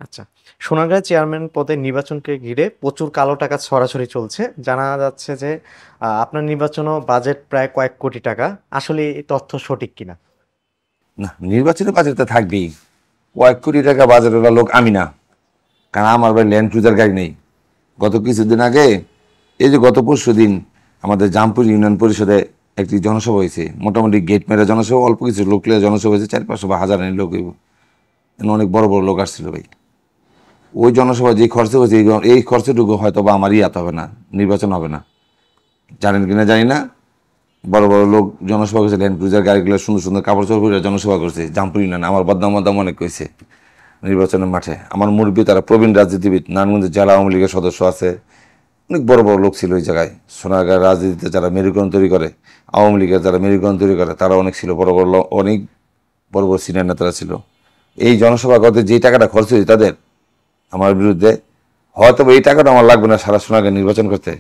আচ্ছা। সোনারগাঁও চেয়ারম্যান পদে নির্বাচনকে ঘিরে প্রচুর কালো টাকা ছড়াছড়ি চলছে। জানা যাচ্ছে যে আপনার নির্বাচনও বাজেট প্রায় কয়েক কোটি টাকা। আসলে এই তথ্য সঠিক কিনা? না, নির্বাচনী বাজেটে থাকবেই। কয়েক কোটি টাকা বাজেটের লোক আমি না, কারণ আমার ভাই ল্যান্ড ক্রুজার গাড়ি নেই। গত কিছুদিন আগে, এই যে গত পরশু দিন, আমাদের জামপুর ইউনিয়ন পরিষদে একটি জনসভা হয়েছে। মোটামুটি গেট মেরা জনসভা, অল্প কিছু লোক লিয়ে জনসভা হয়েছে, 400-500 বা হাজার লোক হইব। এখানে অনেক বড় বড় লোক আসছিল ভাই। ওই জনসভা যে খরচ হয়েছে, এই খরচটুকু হয়তো বা আমারই হাত হবে না, নির্বাচন হবে না। জানেন কিনা জানি না, বড় বড় লোক জনসভা করছে, ল্যান্ড ক্রুজার গাড়িগুলো সুন্দর সুন্দর কাপড় চোপড় পরে জনসভা করছে জামপুর ইউনিয়ন। আমার বদনাম অনেক কইছে নির্বাচনের মাঠে। আমার মুরব্বী তারা প্রবীণ রাজনীতিবিদ, নারায়ণগঞ্জের জেলা আওয়ামী লীগের সদস্য আছে, অনেক বড় বড় লোক ছিল ওই জায়গায়। সোনারগাঁও রাজনীতিতে যারা মেরুকরণ তৈরি করে, আওয়ামী লীগের যারা মেরুকরণ তৈরি করে, তারা অনেক ছিল, বড় বড় অনেক বড় বড় সিনিয়র নেতারা ছিল। এই জনসভা করতে যেই টাকাটা খরচ হয়েছে তাদের, আমার বিরুদ্ধে, হয়তো এই টাকাটা আমার লাগবে না সারা সোনারগাঁও নির্বাচন করতে।